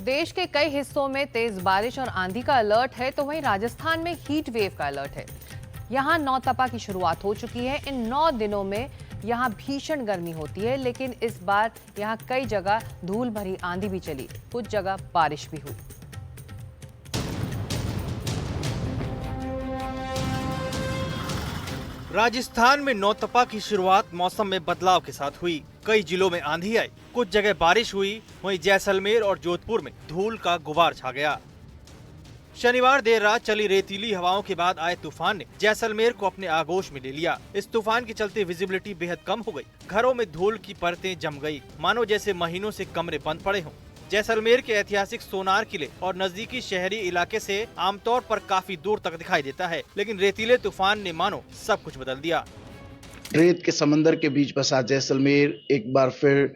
देश के कई हिस्सों में तेज बारिश और आंधी का अलर्ट है, तो वहीं राजस्थान में हीट वेव का अलर्ट है। यहां नौतपा की शुरुआत हो चुकी है। इन 9 दिनों में यहां भीषण गर्मी होती है, लेकिन इस बार यहां कई जगह धूल भरी आंधी भी चली, कुछ जगह बारिश भी हुई। राजस्थान में नौतपा की शुरुआत मौसम में बदलाव के साथ हुई। कई जिलों में आंधी आई, कुछ जगह बारिश हुई। वहीं जैसलमेर और जोधपुर में धूल का गुबार छा गया। शनिवार देर रात चली रेतीली हवाओं के बाद आए तूफान ने जैसलमेर को अपने आगोश में ले लिया। इस तूफान के चलते विजिबिलिटी बेहद कम हो गई। घरों में धूल की परतें जम गई, मानो जैसे महीनों से कमरे बंद पड़े हों। जैसलमेर के ऐतिहासिक सोनार किले और नजदीकी शहरी इलाके से आमतौर पर काफी दूर तक दिखाई देता है, लेकिन रेतीले तूफान ने मानो सब कुछ बदल दिया। रेत के समंदर के बीच बसा जैसलमेर एक बार फिर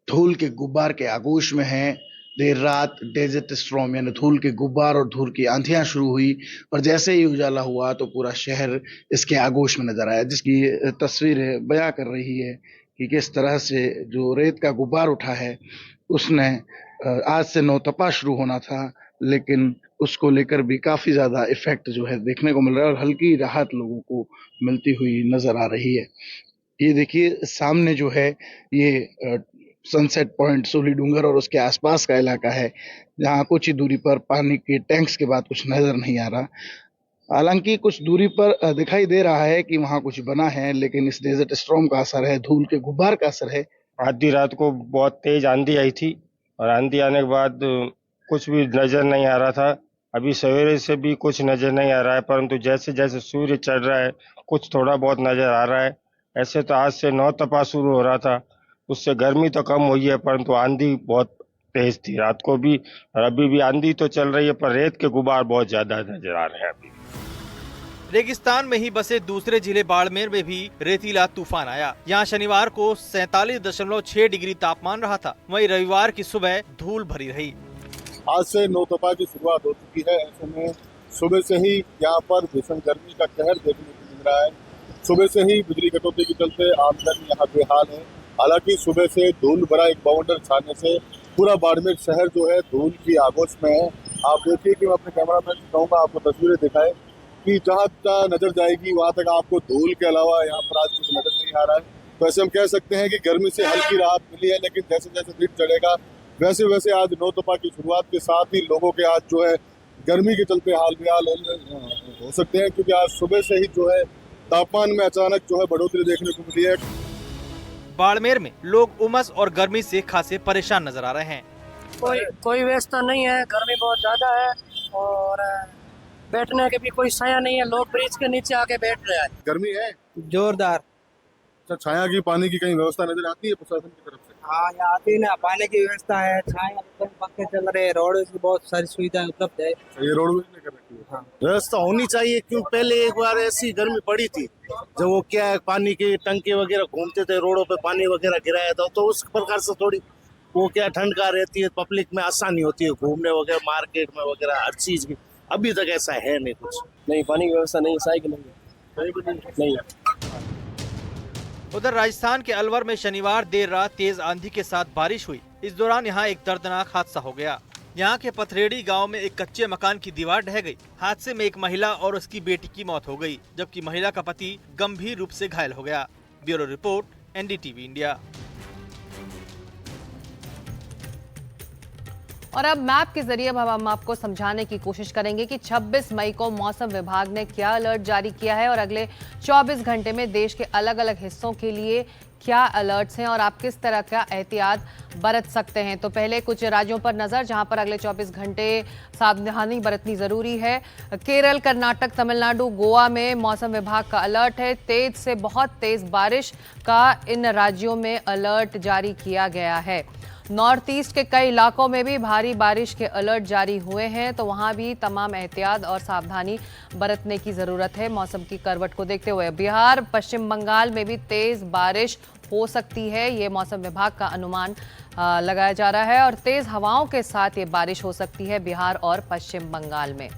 धूल के गुब्बार के आगोश में है। देर रात डेजर्ट स्टॉर्म यानी धूल के गुब्बार और धूल की आंधियां शुरू हुई और जैसे ही उजाला हुआ तो पूरा शहर इसके आगोश में नजर आया, जिसकी तस्वीरें बयां कर रही है कि किस तरह से जो रेत का गुब्बार उठा है उसने आज से नौतपा शुरू होना था, लेकिन उसको लेकर भी काफी ज्यादा इफेक्ट जो है देखने को मिल रहा है और हल्की राहत लोगों को मिलती हुई नजर आ रही है। ये देखिए सामने जो है ये सनसेट पॉइंट सोली डूंगर और उसके आसपास का इलाका है, जहाँ कुछ ही दूरी पर पानी के टैंक्स के बाद कुछ नजर नहीं आ रहा। हालांकि कुछ दूरी पर दिखाई दे रहा है कि वहाँ कुछ बना है, लेकिन इस डेजर्ट स्टॉर्म का असर है, धूल के गुब्बार का असर है। आधी रात को बहुत तेज आंधी आई थी और आंधी आने के बाद कुछ भी नजर नहीं आ रहा था। अभी सवेरे से भी कुछ नजर नहीं आ रहा है, परंतु जैसे जैसे सूर्य चढ़ रहा है कुछ थोड़ा बहुत नजर आ रहा है। ऐसे तो आज से नौतपा शुरू हो रहा था, उससे गर्मी तो कम हुई है, परंतु आंधी बहुत तेज थी रात को भी, और अभी भी आंधी तो चल रही है, पर रेत के गुबार बहुत ज्यादा नजर आ रहे हैं। अभी रेगिस्तान में ही बसे दूसरे जिले बाड़मेर में भी रेतीला तूफान आया। यहाँ शनिवार को 47.6 डिग्री तापमान रहा था। वहीं रविवार की सुबह धूल भरी रही। आज से नौतपा की शुरुआत हो चुकी है। ऐसे में सुबह से ही यहाँ पर भीषण गर्मी का कहर देखने को मिल रहा है। सुबह से ही बिजली कटौती के चलते आमजन यहाँ बेहाल है। हालांकि सुबह से धूल भरा एक बाउंडर छाने से पूरा बाड़मेर शहर जो है धूल की आगोश में है। आप देखिए कि मैं अपने कैमरामैन से कहूँगा आपको तस्वीरें दिखाए कि जहाँ तक नजर जाएगी वहाँ तक आपको धूल के अलावा यहाँ पर आज कुछ नजर नहीं आ रहा है। तो ऐसे हम कह सकते हैं कि गर्मी से हल्की राहत मिली है, लेकिन जैसे जैसे दिन चढ़ेगा वैसे वैसे आज नौतपा की शुरुआत के साथ ही लोगों के आज जो है गर्मी के चलते हाल बेहाल हो सकते हैं, क्योंकि आज सुबह से ही जो है तापमान में अचानक जो है बढ़ोतरी देखने को मिली है। बाड़मेर में लोग उमस और गर्मी से खासे परेशान नजर आ रहे हैं। कोई व्यवस्था नहीं है, गर्मी बहुत ज्यादा है और बैठने के भी कोई छाया नहीं है। लोग ब्रिज के नीचे आके बैठ रहे हैं। गर्मी है जोरदार। छाया की पानी की कहीं व्यवस्था नजर आती है प्रशासन की तरफ से? हाँ, यहाँ आती है ना, पानी की व्यवस्था है, छाया पक्के चल रहे हैं, रोड की बहुत सारी सुविधाएं उपलब्ध है। ये रोडवेज ने कर रखी है। हाँ। व्यवस्था होनी चाहिए, क्यों पहले एक बार ऐसी गर्मी पड़ी थी जब वो क्या है पानी के टंके वगैरह घूमते थे, रोडों पे पानी वगैरह गिराया था, तो उस प्रकार से थोड़ी वो क्या ठंड का रहती है, पब्लिक में आसानी होती है घूमने वगैरह, मार्केट में वगैरह हर चीज की। अभी तक ऐसा है नहीं, कुछ नहीं, पानी की व्यवस्था नहीं, साइकिल नहीं है। उधर राजस्थान के अलवर में शनिवार देर रात तेज आंधी के साथ बारिश हुई। इस दौरान यहाँ एक दर्दनाक हादसा हो गया। यहाँ के पथरेड़ी गांव में एक कच्चे मकान की दीवार ढह गई। हादसे में एक महिला और उसकी बेटी की मौत हो गई, जबकि महिला का पति गंभीर रूप से घायल हो गया। Bureau report, NDTV India. और अब मैप के जरिए अब हम आपको समझाने की कोशिश करेंगे कि 26 मई को मौसम विभाग ने क्या अलर्ट जारी किया है और अगले 24 घंटे में देश के अलग अलग हिस्सों के लिए क्या अलर्ट्स हैं और आप किस तरह का एहतियात बरत सकते हैं। तो पहले कुछ राज्यों पर नजर, जहां पर अगले 24 घंटे सावधानी बरतनी जरूरी है। केरल, कर्नाटक, तमिलनाडु, गोवा में मौसम विभाग का अलर्ट है। तेज से बहुत तेज बारिश का इन राज्यों में अलर्ट जारी किया गया है। नॉर्थ ईस्ट के कई इलाकों में भी भारी बारिश के अलर्ट जारी हुए हैं, तो वहां भी तमाम एहतियात और सावधानी बरतने की जरूरत है। मौसम की करवट को देखते हुए बिहार, पश्चिम बंगाल में भी तेज बारिश हो सकती है, ये मौसम विभाग का अनुमान लगाया जा रहा है और तेज हवाओं के साथ ये बारिश हो सकती है बिहार और पश्चिम बंगाल में।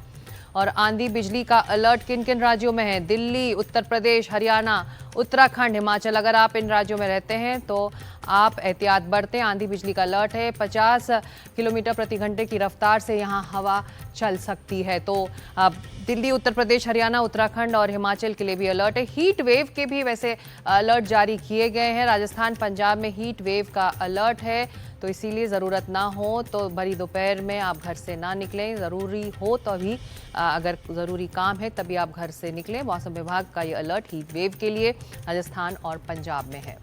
और आंधी बिजली का अलर्ट किन किन राज्यों में है? दिल्ली, उत्तर प्रदेश, हरियाणा उत्तराखंड, हिमाचल। अगर आप इन राज्यों में रहते हैं तो आप एहतियात बरतें। आंधी बिजली का अलर्ट है। 50 किलोमीटर प्रति घंटे की रफ्तार से यहाँ हवा चल सकती है। तो अब दिल्ली, उत्तर प्रदेश, हरियाणा, उत्तराखंड और हिमाचल के लिए भी अलर्ट है। हीट वेव के भी वैसे अलर्ट जारी किए गए हैं। राजस्थान, पंजाब में हीट वेव का अलर्ट है, तो इसीलिए ज़रूरत ना हो तो भरी दोपहर में आप घर से ना निकलें। ज़रूरी हो तो भी अगर ज़रूरी काम है तभी आप घर से निकलें। मौसम विभाग का ये अलर्ट हीट वेव के लिए राजस्थान और पंजाब में है।